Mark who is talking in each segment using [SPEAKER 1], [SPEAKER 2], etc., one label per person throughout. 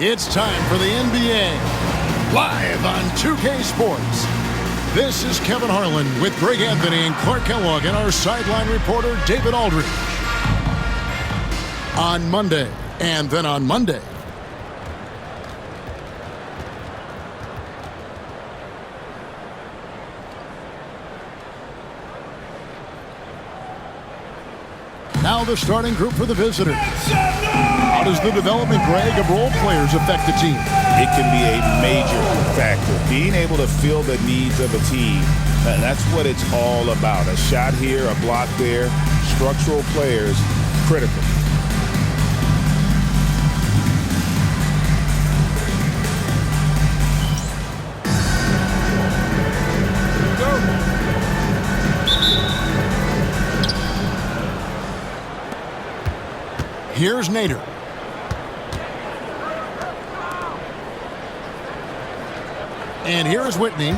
[SPEAKER 1] It's time for the NBA, live on 2K Sports. This is Kevin Harlan with Greg Anthony and Clark Kellogg and our sideline reporter, David Aldridge. On Monday, and then on Monday. Now the starting group for the visitors. How does the development, Greg, of role players affect the team?
[SPEAKER 2] It can be a major factor. Being able to fill the needs of a team, that's what it's all about. A shot here, a block there, structural players, critical.
[SPEAKER 1] Here's Nader. And here is Whitney.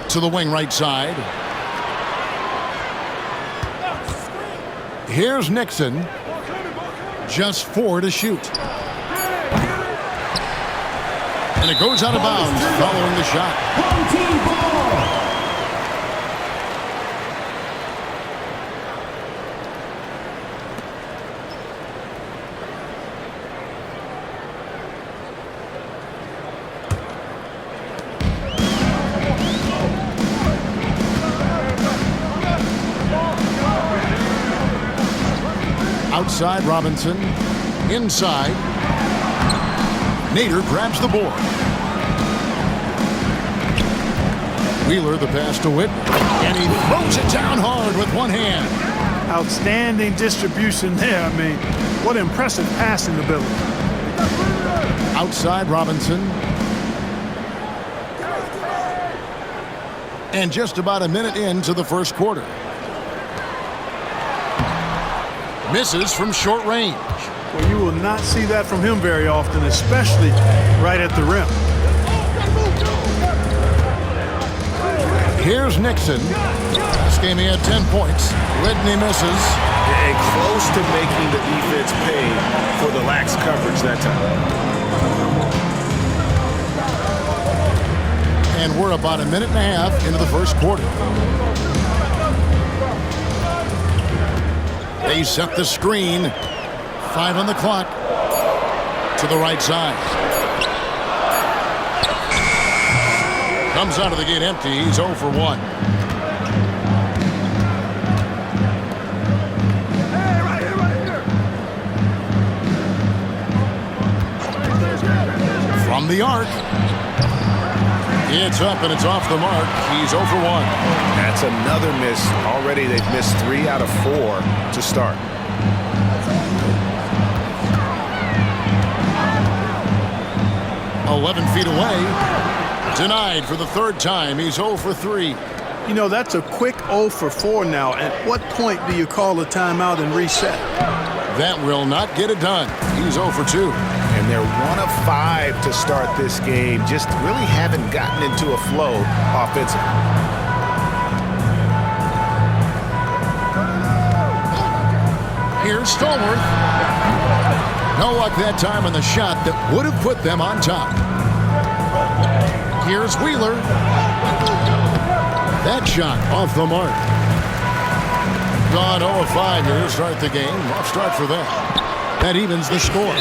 [SPEAKER 1] To the wing right side. Here's Nixon. Just 4 to shoot. And it goes out of bounds following the shot. Outside Robinson, inside. Nader grabs the board. Wheeler the pass to Whitney, and he throws it down hard with one hand.
[SPEAKER 3] Outstanding distribution there. I mean, what impressive passing ability.
[SPEAKER 1] Outside Robinson. And just about a minute into the first quarter. Misses from short range.
[SPEAKER 3] Well, you will not see that from him very often, especially right at the rim.
[SPEAKER 1] Here's Nixon. This game he had 10 points. Whitney misses.
[SPEAKER 2] And close to making the defense pay for the lax coverage that time.
[SPEAKER 1] And we're about a minute and a half into the first quarter. They set the screen. 5 on the clock. To the right side. Comes out of the gate empty. He's 0 for 1. From the arc. It's up and it's off the mark. He's 0 for 1.
[SPEAKER 2] That's another miss. Already they've missed 3 out of 4 to start.
[SPEAKER 1] "11 feet away." Denied for the third time. He's 0 for 3.
[SPEAKER 3] You know, that's a quick 0 for 4 now. At what point do you call a timeout and reset?
[SPEAKER 1] That will not get it done. He's 0 for 2.
[SPEAKER 2] And they're 1 of 5 to start this game. Just really haven't gotten into a flow offensively.
[SPEAKER 1] Here's Stallworth. No luck that time on the shot that would have put them on top. Here's Wheeler. That shot off the mark. Gone 0 of 5 here to start the game. Rough start for them. That evens the score.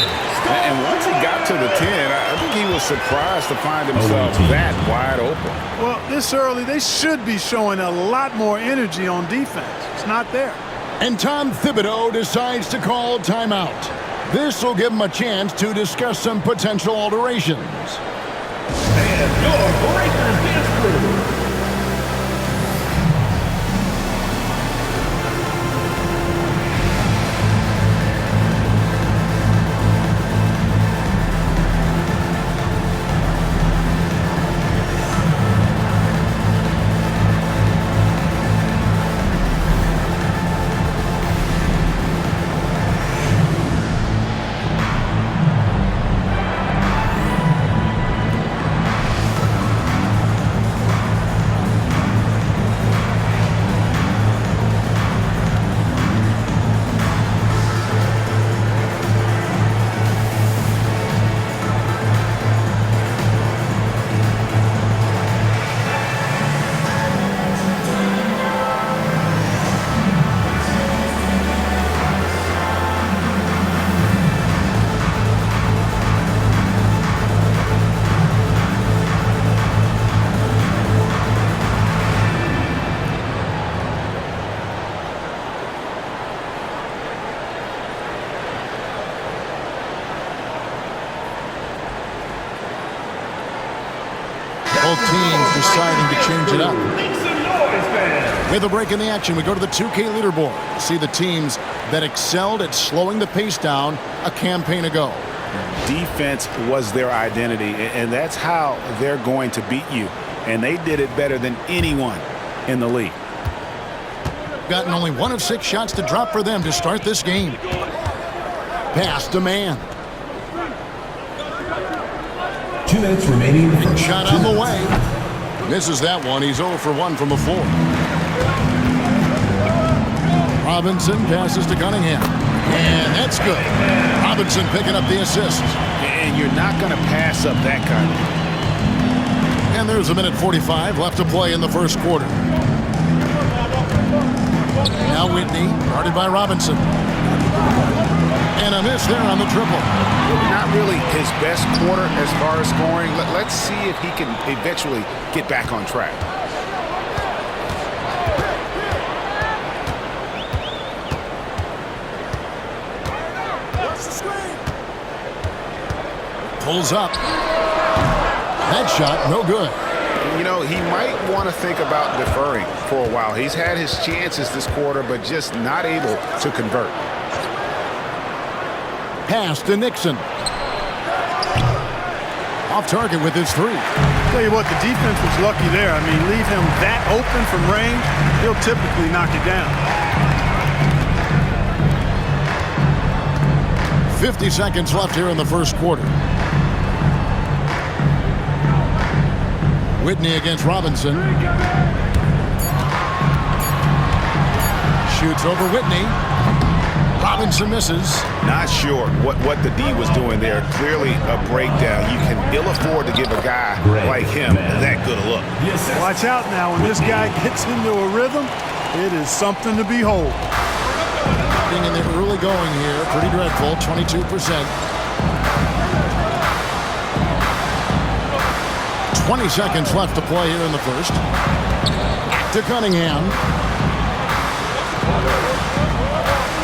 [SPEAKER 2] And once he got to the 10, I think he was surprised to find himself that wide open.
[SPEAKER 3] Well, this early, they should be showing a lot more energy on defense. It's not there.
[SPEAKER 1] And Tom Thibodeau decides to call timeout. This will give him a chance to discuss some potential alterations.
[SPEAKER 4] And your Breakers dance crew.
[SPEAKER 1] change it up.
[SPEAKER 4] Make some noise, fans.
[SPEAKER 1] With a break in the action, we go to the 2K leaderboard. See the teams that excelled at slowing the pace down a campaign ago.
[SPEAKER 2] Defense was their identity, and that's how they're going to beat you. And they did it better than anyone in the league.
[SPEAKER 1] Gotten only 1 of 6 shots to drop for them to start this game. Pass to man.
[SPEAKER 5] 2 minutes remaining.
[SPEAKER 1] Shot on the way. Misses that one. He's 0 for 1 from the floor. Robinson passes to Cunningham. And that's good. Robinson picking up the assist.
[SPEAKER 2] And you're not going to pass up that kind of thing.
[SPEAKER 1] And there's a minute 45 left to play in the first quarter. Now Whitney, guarded by Robinson. And a miss there on the triple.
[SPEAKER 2] Not really his best quarter as far as scoring. Let's see if he can eventually get back on track.
[SPEAKER 1] Pulls up. That shot, no good.
[SPEAKER 2] You know, he might want to think about deferring for a while. He's had his chances this quarter, but just not able to convert.
[SPEAKER 1] Pass to Nixon. Off target with his 3.
[SPEAKER 3] Tell you what, the defense was lucky there. I mean, leave him that open from range, he'll typically knock it down.
[SPEAKER 1] 50 seconds left here in the first quarter. Whitney against Robinson. Shoots over Whitney. Robinson misses.
[SPEAKER 2] Not sure what the D was doing there. Clearly a breakdown. You can ill afford to give a guy like him that good a look.
[SPEAKER 3] Watch out now. When this guy gets into a rhythm, it is something to behold.
[SPEAKER 1] Being in the early going here, pretty dreadful, 22%. 20 seconds left to play here in the first. To Cunningham.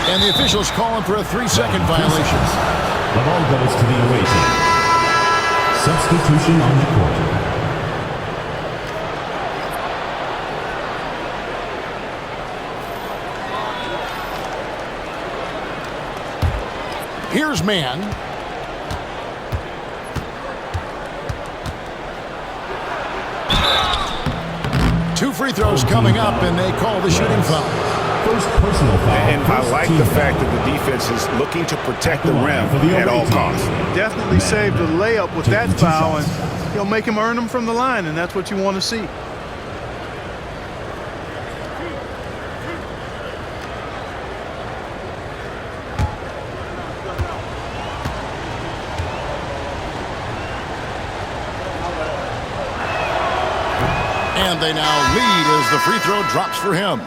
[SPEAKER 1] And the officials calling for a 3-second violation.
[SPEAKER 5] The ball goes to the away team. Substitution on the court.
[SPEAKER 1] Here's man. Two free throws coming up, and they call the shooting foul.
[SPEAKER 5] First personal foul.
[SPEAKER 2] And I like the fact that the defense is looking to protect the rim at all costs.
[SPEAKER 3] Definitely saved a layup with that foul, and he'll make him earn them from the line, and that's what you want to see.
[SPEAKER 1] And they now lead as the free throw drops for him.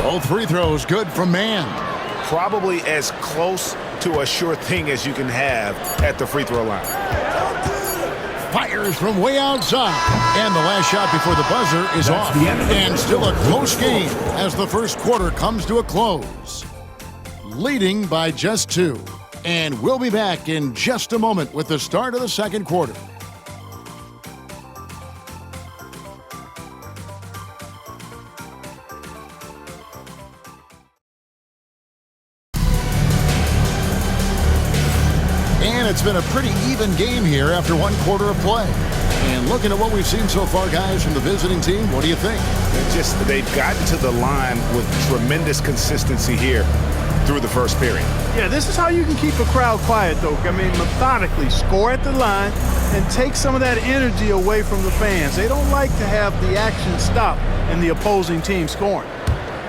[SPEAKER 1] Both free throws good from man.
[SPEAKER 2] Probably as close to a sure thing as you can have at the free throw line.
[SPEAKER 1] Fires from way outside. And the last shot before the buzzer is off. And still a close game as the first quarter comes to a close. Leading by just 2. And we'll be back in just a moment with the start of the second quarter. And it's been a pretty even game here after one quarter of play. And looking at what we've seen so far, guys, from the visiting team, what do you think?
[SPEAKER 2] They've gotten to the line with tremendous consistency here through the first period.
[SPEAKER 3] Yeah, this is how you can keep a crowd quiet, though. I mean, methodically score at the line and take some of that energy away from the fans. They don't like to have the action stop and the opposing team scoring.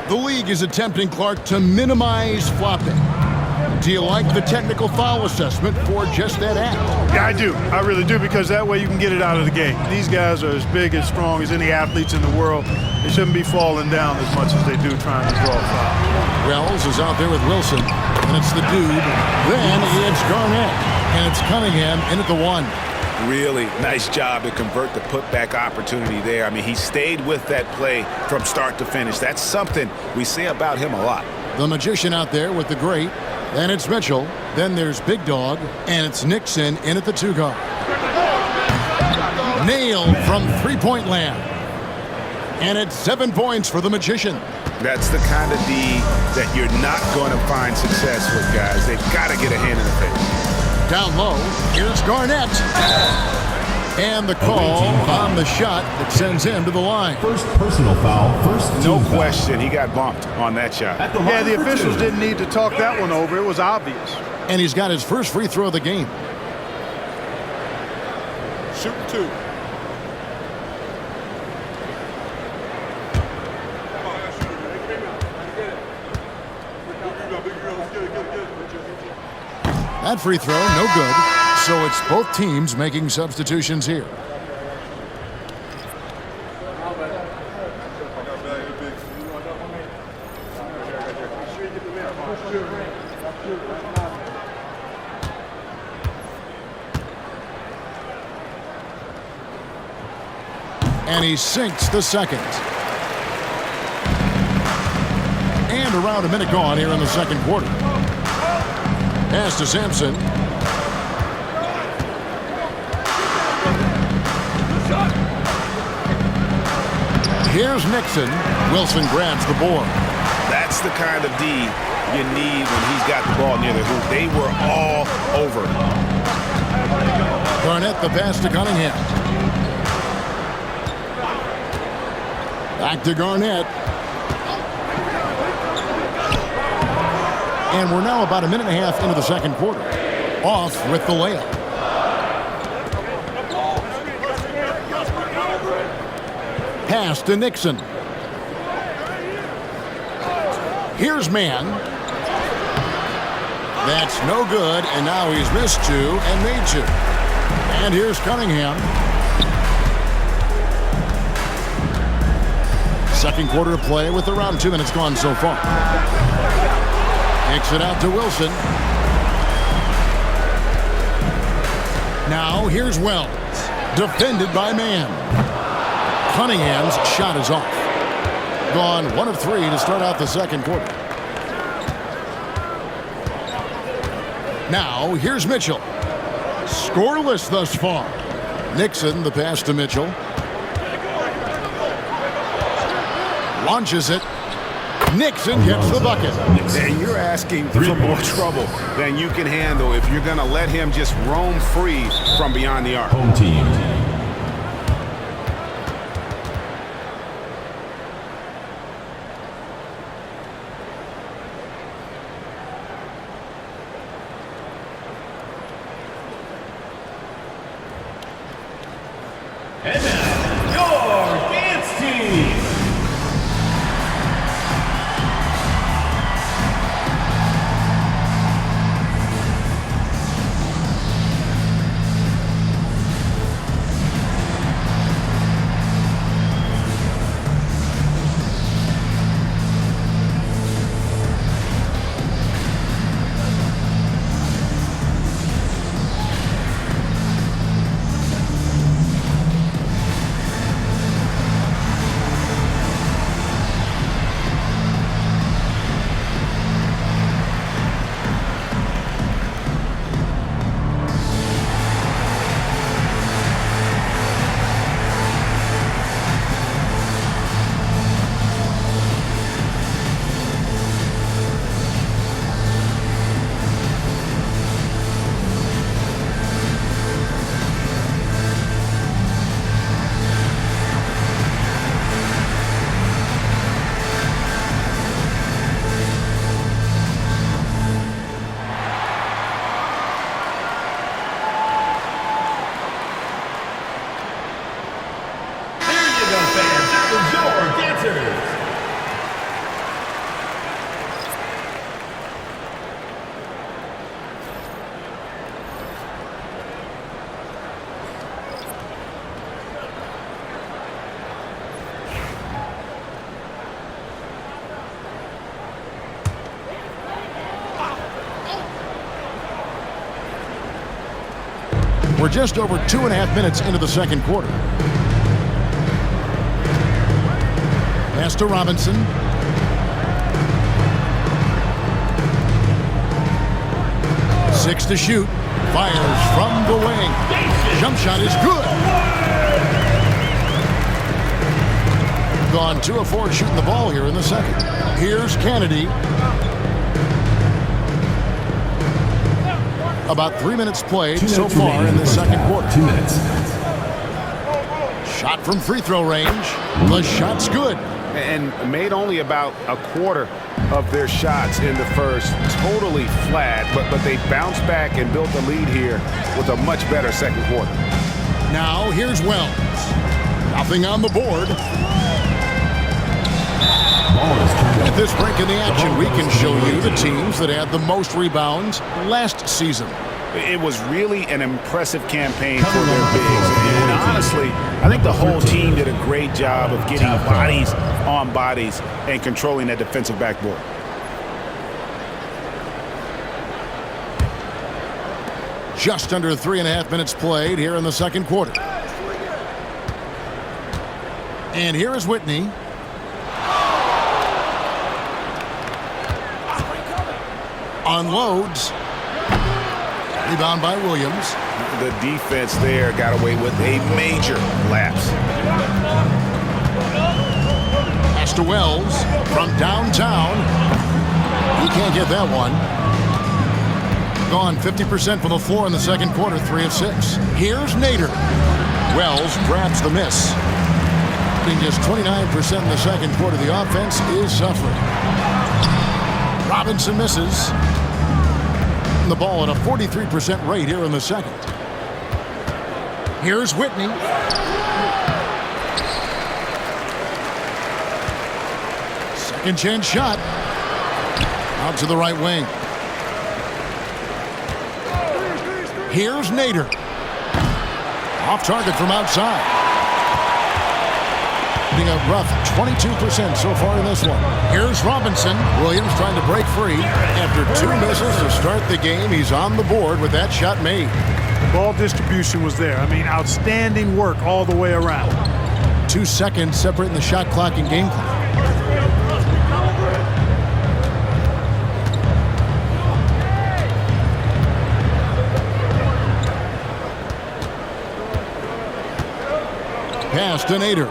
[SPEAKER 1] The league is attempting, Clark, to minimize flopping. Do you like the technical foul assessment for just that act?
[SPEAKER 3] Yeah, I do. I really do, because that way you can get it out of the game. These guys are as big and strong as any athletes in the world. They shouldn't be falling down as much as they do trying to draw a foul.
[SPEAKER 1] Wells is out there with Wilson, and it's the dude. Then it's Garnett, and it's Cunningham in at the 1.
[SPEAKER 2] Really nice job to convert the putback opportunity there. I mean, he stayed with that play from start to finish. That's something we say about him a lot.
[SPEAKER 1] The magician out there with the great. Then it's Mitchell. Then there's Big Dog. And it's Nixon in at the 2 guard. Nailed from three-point land. And it's 7 points for the magician.
[SPEAKER 2] That's the kind of D that you're not going to find success with, guys. They've got to get a hand in the face.
[SPEAKER 1] Down low, here's Garnett. And the call on the shot that sends him to the line.
[SPEAKER 5] First personal foul, first team
[SPEAKER 2] No
[SPEAKER 5] foul.
[SPEAKER 2] question, he got bumped on that shot.
[SPEAKER 3] Yeah, the officials didn't need to talk that one over. It was obvious.
[SPEAKER 1] And he's got his first free throw of the game.
[SPEAKER 4] Shoot 2.
[SPEAKER 1] That free throw, no good. So it's both teams making substitutions here. And he sinks the second. And around a minute gone here in the second quarter. Pass to Sampson. Here's Nixon. Wilson grabs the board.
[SPEAKER 2] That's the kind of D you need when he's got the ball near the hoop. They were all over.
[SPEAKER 1] Garnett the pass to Cunningham. Back to Garnett. And we're now about a minute and a half into the second quarter. Off with the layup. Pass to Nixon. Here's Mann. That's no good, and now he's missed 2 and made 2. And here's Cunningham. Second quarter of play with around 2 minutes gone so far. Takes it out to Wilson. Now here's Wells. Defended by Mann. Cunningham's shot is off. Gone 1 of 3 to start out the second quarter. Now here's Mitchell. Scoreless thus far. Nixon the pass to Mitchell. Launches it. Nixon gets the bucket.
[SPEAKER 2] And you're asking for more trouble than you can handle if you're going to let him just roam free from beyond the arc.
[SPEAKER 5] Home team.
[SPEAKER 4] And now, your dance team.
[SPEAKER 1] We're just over 2.5 minutes into the second quarter. Pass to Robinson. Six to shoot. Fires from the wing. Jump shot is good. Gone 2 of 4 shooting the ball here in the second. Here's Kennedy. About 3 minutes played so far in the second quarter.
[SPEAKER 5] 2 minutes.
[SPEAKER 1] Shot from free throw range. The shot's good.
[SPEAKER 2] And made only about a quarter of their shots in the first. Totally flat, but they bounced back and built a lead here with a much better second quarter.
[SPEAKER 1] Now here's Wells. Nothing on the board. At this break in the action, we can show you the teams that had the most rebounds last season.
[SPEAKER 2] It was really an impressive campaign for their bigs. And honestly, I think the whole team did a great job of getting bodies on bodies and controlling that defensive backboard.
[SPEAKER 1] Just under 3.5 minutes played here in the second quarter. And here is Whitney. Unloads. Rebound by Williams.
[SPEAKER 2] The defense there got away with a major lapse.
[SPEAKER 1] Pass to Wells from downtown. He can't get that one. Gone 50% from the floor in the second quarter, 3 of 6. Here's Nader. Wells grabs the miss. Being just 29% in the second quarter, the offense is suffering. Robinson misses. The ball at a 43% rate here in the second. Here's Whitney. Second chance shot. Out to the right wing. Here's Nader. Off target from outside. Being a rough 22% so far in this one. Here's Robinson. Williams trying to break free. After 2 misses to start the game, he's on the board with that shot made.
[SPEAKER 3] The ball distribution was there. I mean, outstanding work all the way around.
[SPEAKER 1] 2 seconds separating the shot clock and game clock. Pass to Nader.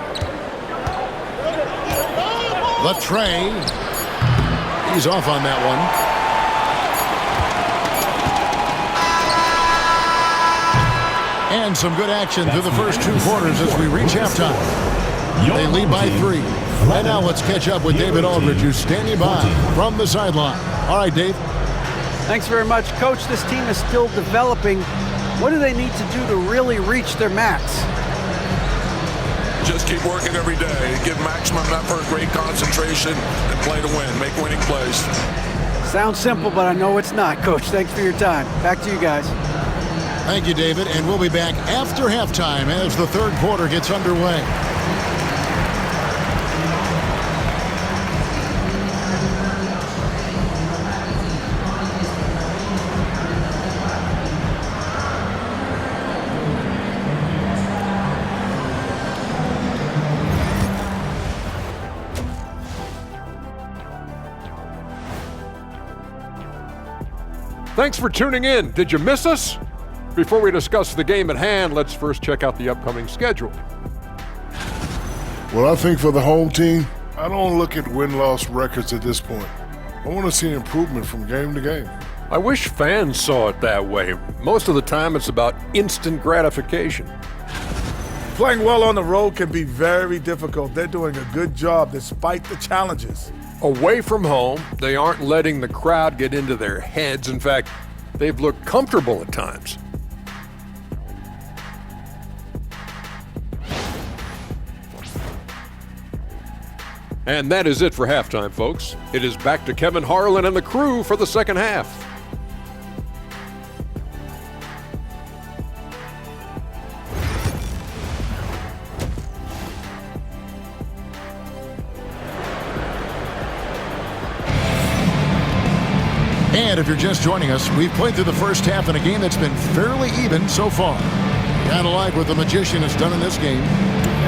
[SPEAKER 1] The tray. He's off on that one. And some good action through the first 2 quarters as we reach halftime. They lead by 3. And now let's catch up with David Aldridge, who's standing by from the sideline. All right, Dave.
[SPEAKER 6] Thanks very much, Coach. This team is still developing. What do they need to do to really reach their max?
[SPEAKER 7] Just keep working every day. Give maximum effort, great concentration, and play to win. Make winning plays.
[SPEAKER 6] Sounds simple, but I know it's not, Coach. Thanks for your time. Back to you guys.
[SPEAKER 1] Thank you, David. And we'll be back after halftime as the third quarter gets underway.
[SPEAKER 8] Thanks for tuning in. Did you miss us? Before we discuss the game at hand, let's first check out the upcoming schedule.
[SPEAKER 9] Well, I think for the home team, I don't look at win-loss records at this point. I want to see improvement from game to game.
[SPEAKER 8] I wish fans saw it that way. Most of the time, it's about instant gratification.
[SPEAKER 10] Playing well on the road can be very difficult. They're doing a good job despite the challenges.
[SPEAKER 8] Away from home, they aren't letting the crowd get into their heads. In fact, they've looked comfortable at times. And that is it for halftime, folks. It is back to Kevin Harlan and the crew for the second half.
[SPEAKER 1] And if you're just joining us, we've played through the first half in a game that's been fairly even so far. Kind of like what the Magician has done in this game.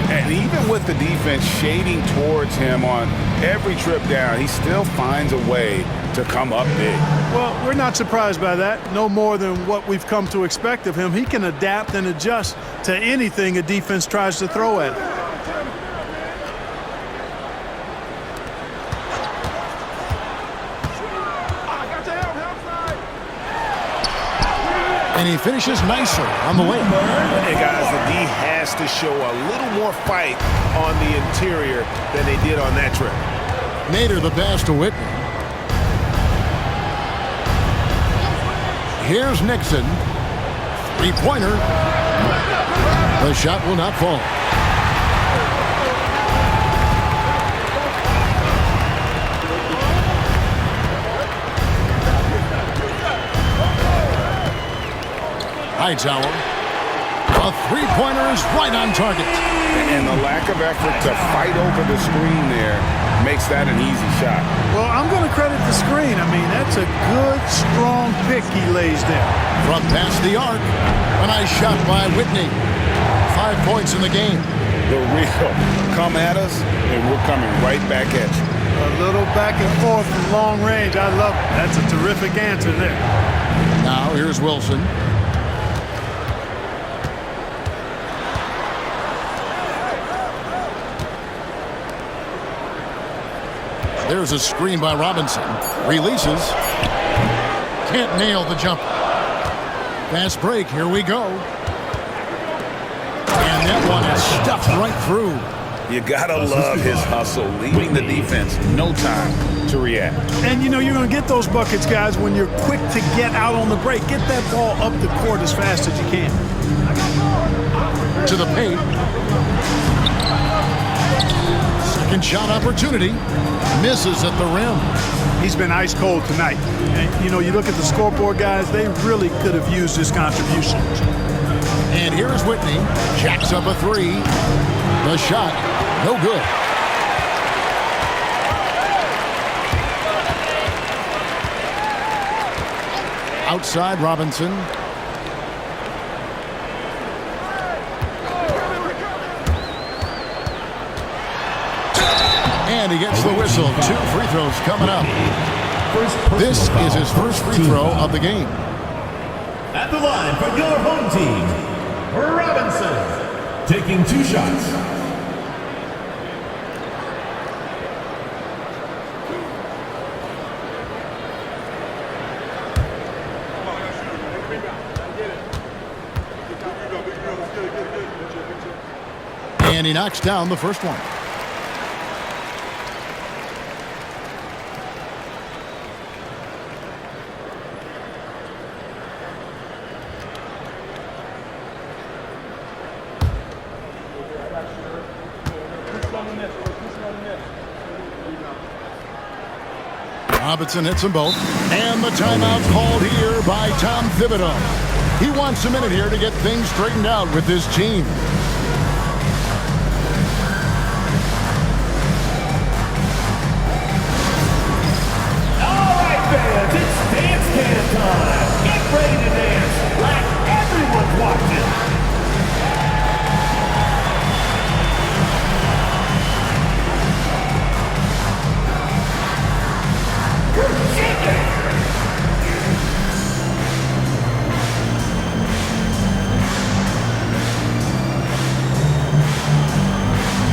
[SPEAKER 2] And even with the defense shading towards him on every trip down, he still finds a way to come up big.
[SPEAKER 3] Well, we're not surprised by that. No more than what we've come to expect of him. He can adapt and adjust to anything a defense tries to throw at him.
[SPEAKER 1] And he finishes nicer on the layup.
[SPEAKER 2] Hey guys, the D has to show a little more fight on the interior than they did on that trip.
[SPEAKER 1] Nader the pass to Whitney. Here's Nixon. Three-pointer. The shot will not fall. Hightower. A three-pointer is right on target.
[SPEAKER 2] And the lack of effort to fight over the screen there makes that an easy shot.
[SPEAKER 3] Well, I'm going to credit the screen. I mean, that's a good, strong pick he lays there.
[SPEAKER 1] From past the arc, a nice shot by Whitney. 5 points in the game.
[SPEAKER 2] The real come at us, and we're coming right back at you.
[SPEAKER 3] A little back and forth from long range. I love it. That's a terrific answer there.
[SPEAKER 1] Now here's Wilson. There's a screen by Robinson. Releases. Can't nail the jumper. Fast break. Here we go. And that one is stuffed right through.
[SPEAKER 2] You gotta love his hustle, leaving the defense no time to react.
[SPEAKER 3] And you know you're going to get those buckets, guys, when you're quick to get out on the break. Get that ball up the court as fast as you can.
[SPEAKER 1] To the paint. Second shot opportunity. Misses at the rim.
[SPEAKER 3] He's been ice cold tonight. And, you know, you look at the scoreboard, guys, they really could have used his contribution.
[SPEAKER 1] And here's Whitney. Jacks up a three. The shot, no good. Outside Robinson. And he gets the whistle. 2 free throws coming up. This is his first free throw of the game.
[SPEAKER 5] At the line for your home team, Robinson, taking 2 shots.
[SPEAKER 1] And he knocks down the first one. Robinson hits them both. And the timeout called here by Tom Thibodeau. He wants a minute here to get things straightened out with his team.
[SPEAKER 5] All right, fans, it's dance can time. Get ready to dance like everyone's watching.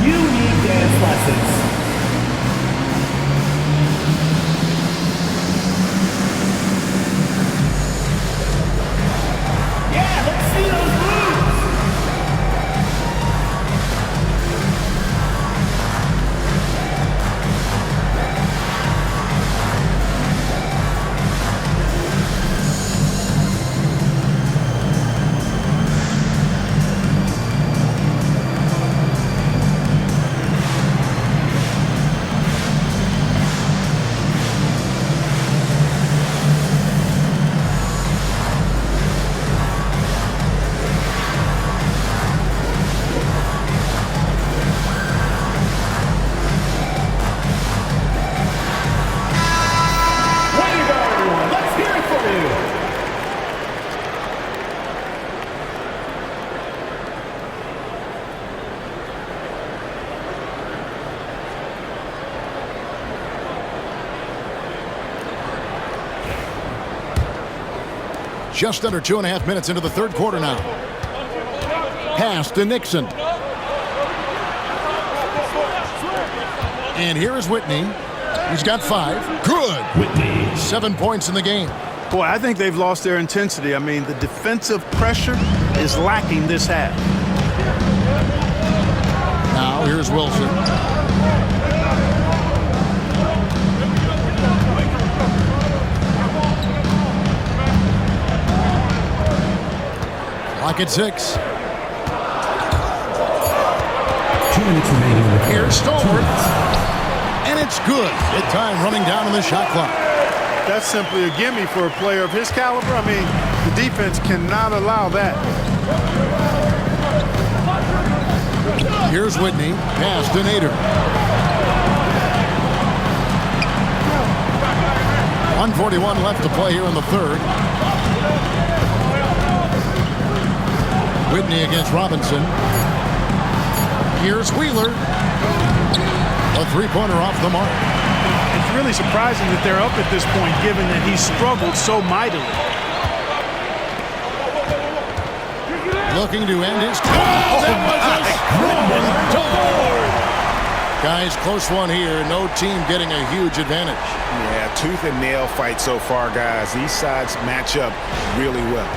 [SPEAKER 5] You need dance lessons. Yeah, let's see those moves.
[SPEAKER 1] Just under 2.5 minutes into the third quarter now. Pass to Nixon. And here is Whitney. He's got 5. Good.
[SPEAKER 4] Whitney.
[SPEAKER 1] 7 points in the game.
[SPEAKER 3] Boy, I think they've lost their intensity. I mean, the defensive pressure is lacking this half.
[SPEAKER 1] Now here's Wilson. Clock at 6.
[SPEAKER 4] 2 minutes remaining.
[SPEAKER 1] Here's Stallworth. And it's good. Good time running down on the shot clock.
[SPEAKER 3] That's simply a gimme for a player of his caliber. I mean, the defense cannot allow that.
[SPEAKER 1] Here's Whitney. Pass to Nader. 1:41 left to play here in the third. Whitney against Robinson. Here's Wheeler. A three-pointer off the mark.
[SPEAKER 3] It's really surprising that they're up at this point, given that he struggled so mightily.
[SPEAKER 1] Looking to end his... Guys, close one here. No team getting a huge advantage.
[SPEAKER 2] Yeah, tooth and nail fight so far, guys. These sides match up really well.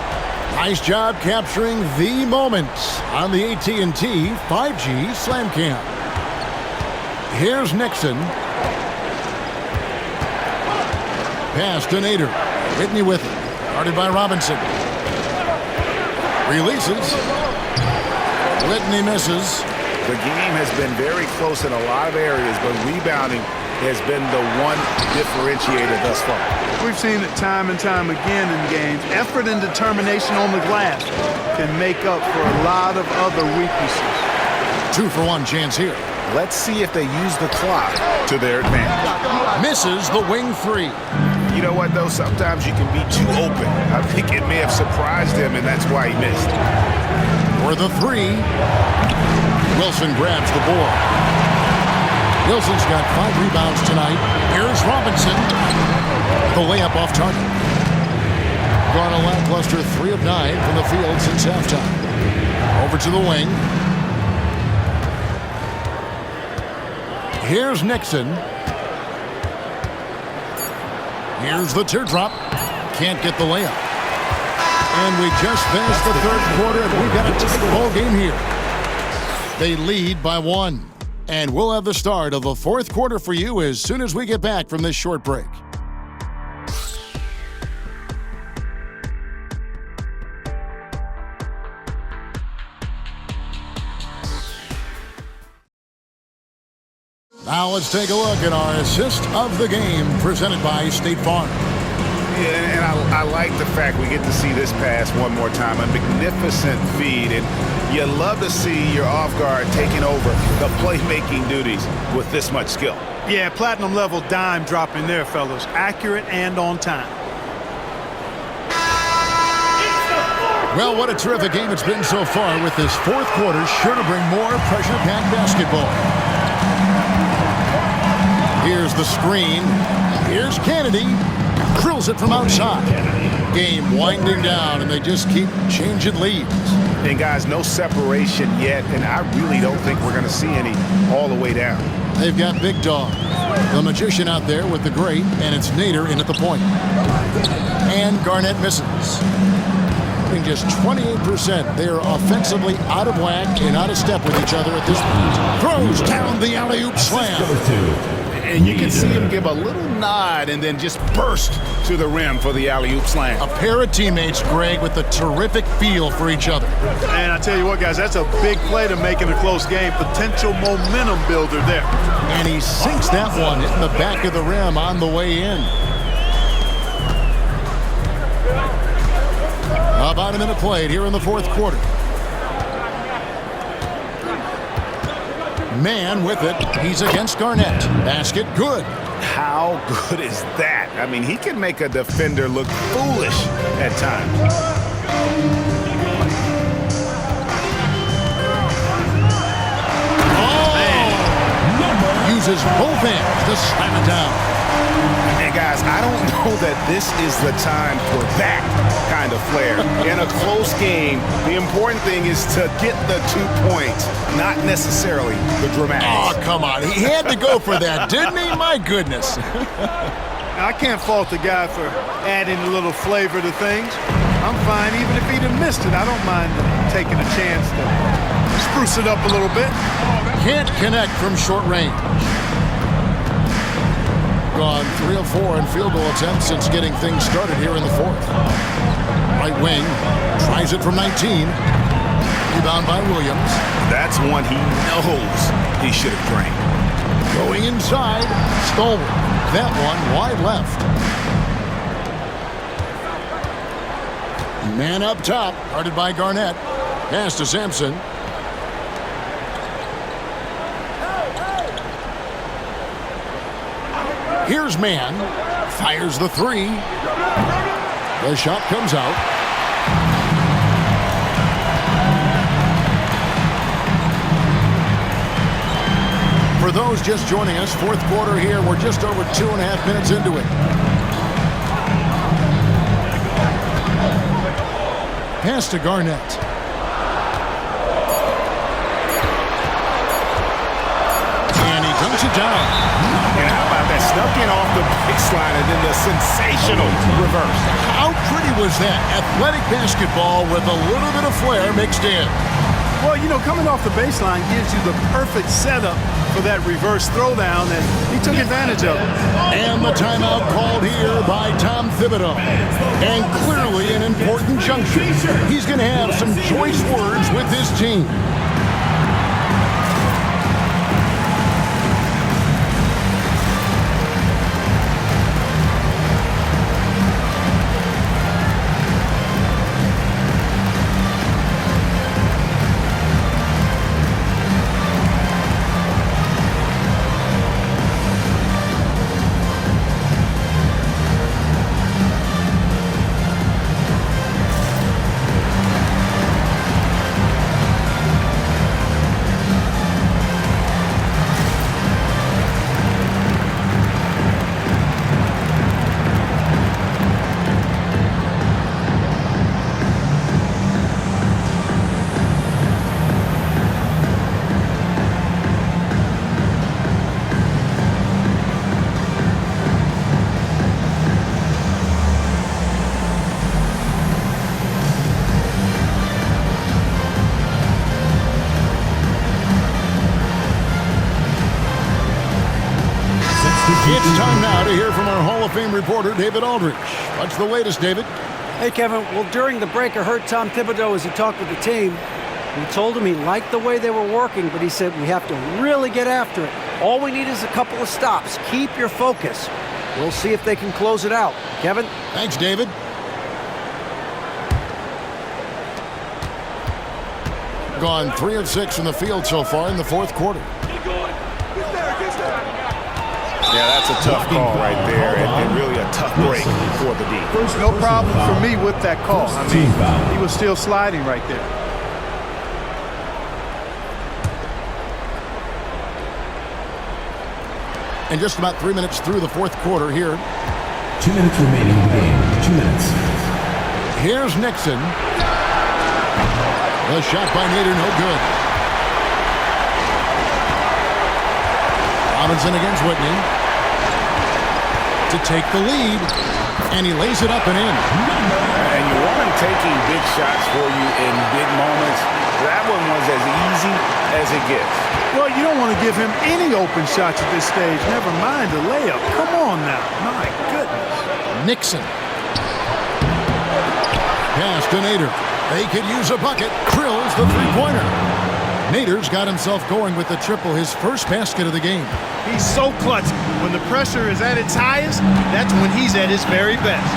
[SPEAKER 1] Nice job capturing the moments on the AT&T 5G Slam Cam. Here's Nixon. Pass to Nader. Whitney with it. Guarded by Robinson. Releases. Whitney misses.
[SPEAKER 2] The game has been very close in a lot of areas, but rebounding has been the one differentiator thus far.
[SPEAKER 3] We've seen it time and time again in games. Effort and determination on the glass can make up for a lot of other weaknesses.
[SPEAKER 1] 2-for-1 chance here.
[SPEAKER 2] Let's see if they use the clock to their advantage.
[SPEAKER 1] Misses the wing 3.
[SPEAKER 2] You know what, though? Sometimes you can be too open. I think it may have surprised him, and that's why he missed.
[SPEAKER 1] For the 3, Wilson grabs the board. Wilson's got 5 rebounds tonight. Here's Robinson. The layup off target. Gone a lackluster 3 of 9 from the field since halftime. Over to the wing. Here's Nixon. Here's the teardrop. Can't get the layup. And we just finished the third quarter, and we've got a tight ball game here. They lead by 1. And we'll have the start of the fourth quarter for you as soon as we get back from this short break. Now let's take a look at our assist of the game presented by State Farm.
[SPEAKER 2] Yeah, and I like the fact we get to see this pass one more time. A magnificent feed, and you love to see your off guard taking over the playmaking duties with this much skill.
[SPEAKER 3] Yeah, platinum level dime dropping there, fellas. Accurate and on time.
[SPEAKER 1] Well, what a terrific game it's been so far, with this fourth quarter sure to bring more pressure-packed basketball. Here's the screen. Here's Kennedy. Drills it from outside. Game winding down, and they just keep changing leads.
[SPEAKER 2] And guys, no separation yet, and I really don't think we're going to see any all the way down.
[SPEAKER 1] They've got Big Dog, the magician out there with the great, and it's Nader in at the point. And Garnett misses. In just 28%, they are offensively out of whack and out of step with each other at this point. Throws down the alley-oop slam.
[SPEAKER 2] And you can see him give a little nod and then just burst to the rim for the alley-oop slam.
[SPEAKER 1] A pair of teammates, Greg, with a terrific feel for each other.
[SPEAKER 3] And I tell you what, guys, that's a big play to make in a close game. Potential momentum builder there.
[SPEAKER 1] And he sinks that one, hitting the back of the rim on the way in. About a minute played here in the fourth quarter. Man with it. He's against Garnett. Basket good.
[SPEAKER 2] How good is that? I mean, he can make a defender look foolish at times.
[SPEAKER 1] Oh! Uses both hands to slam it down.
[SPEAKER 2] And And guys, I don't know that this is the time for that kind of flair. In a close game, the important thing is to get the 2 points, not necessarily the dramatics.
[SPEAKER 1] Oh, come on. He had to go for that, didn't he? My goodness.
[SPEAKER 3] I can't fault the guy for adding a little flavor to things. I'm fine even if he'd have missed it. I don't mind taking a chance to spruce it up a little bit.
[SPEAKER 1] Can't connect from short range. Gone 3 of 4 in field goal attempts since getting things started here in the fourth. Right wing tries it from 19. Rebound by Williams.
[SPEAKER 2] That's one he knows he should have drained.
[SPEAKER 1] Going inside, Stolman. That one wide left. Man up top, guarded by Garnett. Pass to Sampson. Here's Man. Fires the 3. The shot comes out. For those just joining us, fourth quarter here. We're just over 2.5 minutes into it. Pass to Garnett. And he dunks it down.
[SPEAKER 2] And how about that? Snuck in off the baseline and then the sensational reverse.
[SPEAKER 1] How pretty was that? Athletic basketball with a little bit of flair mixed in.
[SPEAKER 3] Well, you know, coming off the baseline gives you the perfect setup for that reverse throwdown, and he took advantage of it.
[SPEAKER 1] And the timeout called here by Tom Thibodeau. And clearly an important juncture. He's going to have some choice words with his team. It's time now to hear from our Hall of Fame reporter, David Aldridge. What's the latest, David?
[SPEAKER 6] Hey, Kevin. Well, during the break, I heard Tom Thibodeau as he talked with the team. He told him he liked the way they were working, but he said we have to really get after it. All we need is a couple of stops. Keep your focus. We'll see if they can close it out. Kevin?
[SPEAKER 1] Thanks, David. Gone 3 of 6 from the field so far in the fourth quarter.
[SPEAKER 2] Yeah, that's a tough call right there, and really a tough break for the D.
[SPEAKER 3] No problem for me with that call. I mean, he was still sliding right there.
[SPEAKER 1] And just about 3 minutes through the fourth quarter here.
[SPEAKER 11] 2 minutes remaining in the game. 2 minutes.
[SPEAKER 1] Here's Nixon. The shot by Nader, no good. Robinson against Whitney. To take the lead. And he lays it up and in.
[SPEAKER 2] And you want him taking big shots for you in big moments. That one was as easy as it gets.
[SPEAKER 3] Well, you don't want to give him any open shots at this stage. Never mind the layup. Come on now. My goodness.
[SPEAKER 1] Nixon. Pass to Nader. They could use a bucket. Krill's the three-pointer. Nader's got himself going with the triple, his first basket of the game.
[SPEAKER 3] He's so clutch. When the pressure is at its highest, that's when he's at his very best.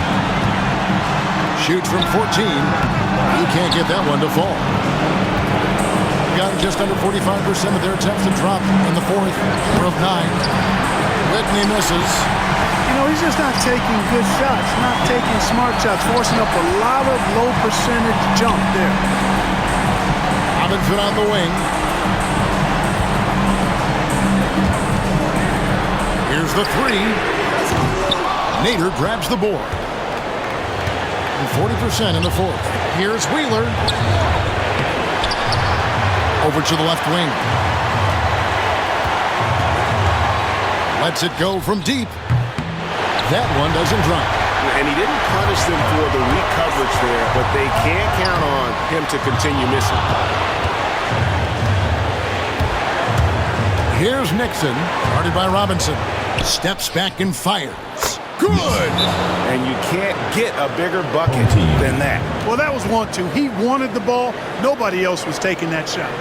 [SPEAKER 1] Shoots from 14. He can't get that one to fall. Gotten just under 45% of their attempts to drop in the fourth. 4 of 9. Whitney misses.
[SPEAKER 3] You know, he's just not taking good shots, not taking smart shots, forcing up a lot of low percentage jump there.
[SPEAKER 1] Robinson on the wing. Here's the three. Nader grabs the board. And 40% in the fourth. Here's Wheeler. Over to the left wing. Lets it go from deep. That one doesn't drop.
[SPEAKER 2] And he didn't punish them for the weak coverage there, but they can't count on him to continue missing.
[SPEAKER 1] Here's Nixon, guarded by Robinson. Steps back and fires. Good!
[SPEAKER 2] And you can't get a bigger bucket than that.
[SPEAKER 3] Well, that was 1-2. He wanted the ball. Nobody else was taking that shot.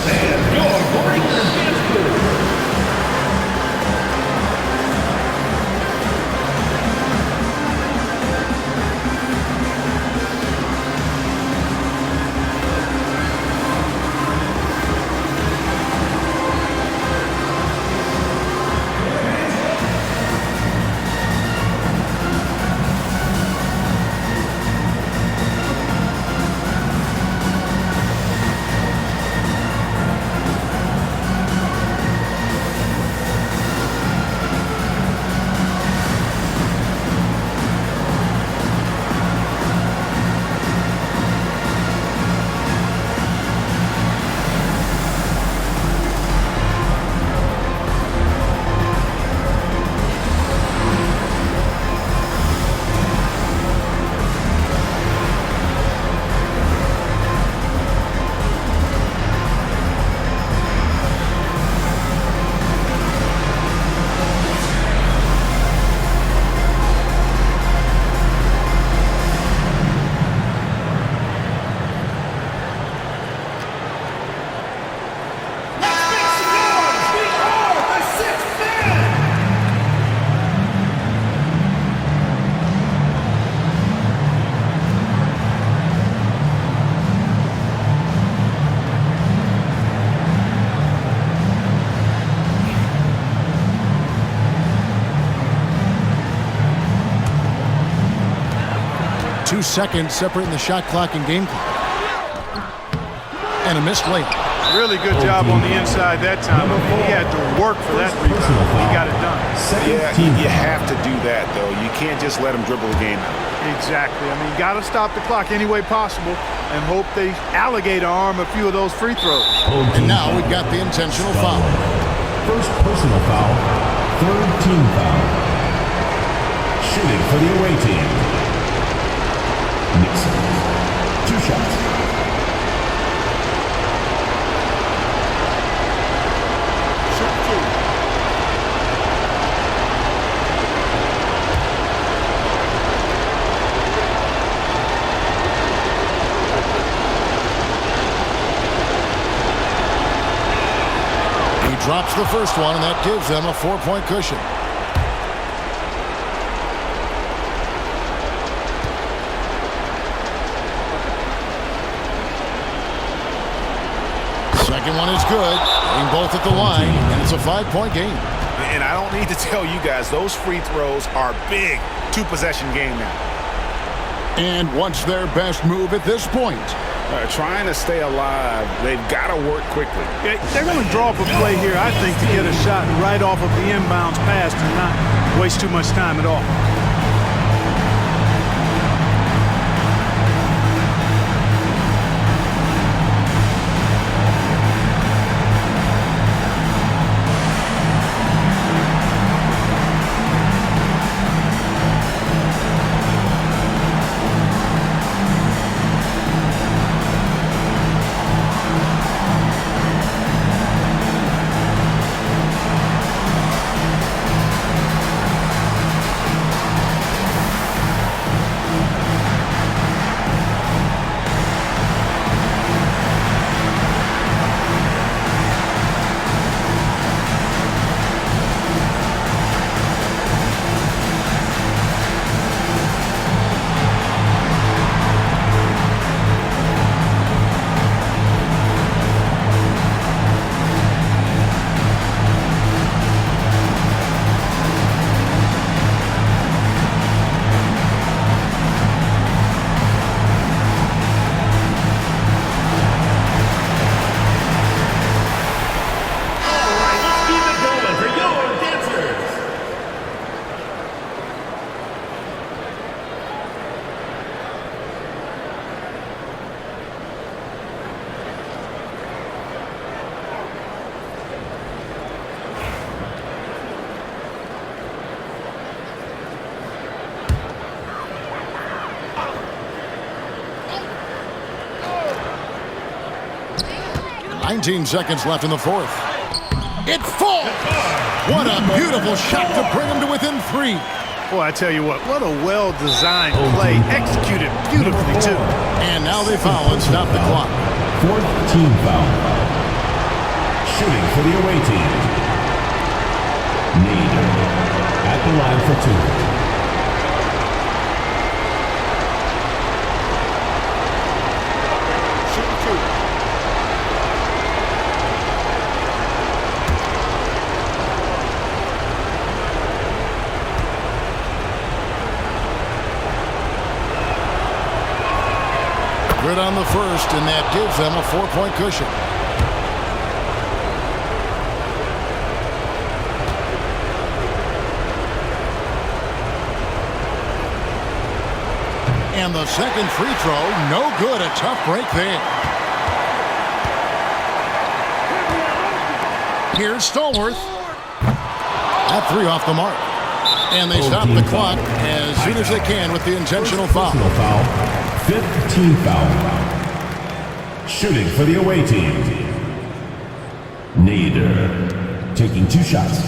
[SPEAKER 4] And your breaker is good.
[SPEAKER 1] Seconds separating the shot clock and game clock. And a missed layup.
[SPEAKER 3] Really good job on the inside that time. He had to work for that rebound. He got it done.
[SPEAKER 2] Yeah, you have to do that, though. You can't just let him dribble the game out.
[SPEAKER 3] Exactly. I mean, you got to stop the clock any way possible and hope they alligator arm a few of those free throws.
[SPEAKER 1] And now we've got the intentional foul.
[SPEAKER 11] First personal foul, third team foul. Shooting for the away team. Nixon. 2 shots.
[SPEAKER 1] He drops the first one, and that gives them a 4-point cushion. Second one is good. Getting both at the line, and it's a 5-point game.
[SPEAKER 2] And I don't need to tell you guys, those free throws are big. 2-possession game now.
[SPEAKER 1] And what's their best move at this point?
[SPEAKER 2] Trying to stay alive, they've got to work quickly.
[SPEAKER 3] They're going to draw up a play here, I think, to get a shot right off of the inbounds pass and not waste too much time at all.
[SPEAKER 1] 19 seconds left in the fourth. It falls! What a beautiful shot to bring him to within 3.
[SPEAKER 3] Boy, I tell you what a well-designed play, executed beautifully too.
[SPEAKER 1] And now they foul and stop the clock.
[SPEAKER 11] 4th team foul. Shooting for the away team. Need at the line for 2.
[SPEAKER 1] Good on the first, and that gives them a 4-point cushion. And the second free throw, no good. A tough break there. Here's Stallworth. That 3 off the mark. And they stop the clock as soon as they can with the intentional foul.
[SPEAKER 11] 5th team foul. Shooting for the away team. Nader taking 2 shots.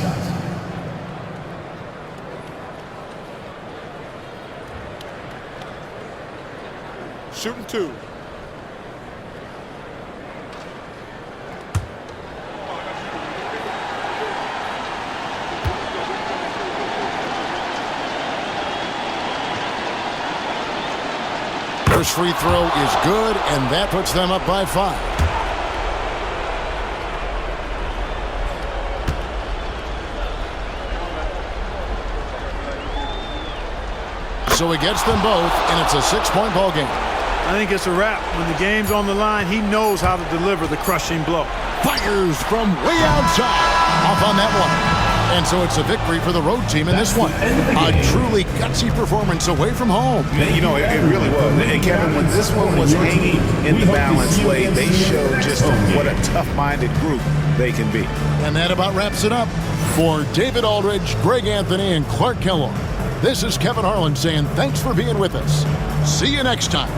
[SPEAKER 8] Shooting 2.
[SPEAKER 1] First free throw is good, and that puts them up by 5. So he gets them both, and it's a 6-point ball game.
[SPEAKER 3] I think it's a wrap. When the game's on the line, he knows how to deliver the crushing blow.
[SPEAKER 1] Fires from way outside. Off on that one. And so it's a victory for the road team in this one. A truly gutsy performance away from home.
[SPEAKER 2] You know, it really was. And Kevin, when this one was hanging in the balance late, they showed just what a tough-minded group they can be.
[SPEAKER 1] And that about wraps it up. For David Aldridge, Greg Anthony, and Clark Kellogg, this is Kevin Harlan saying thanks for being with us. See you next time.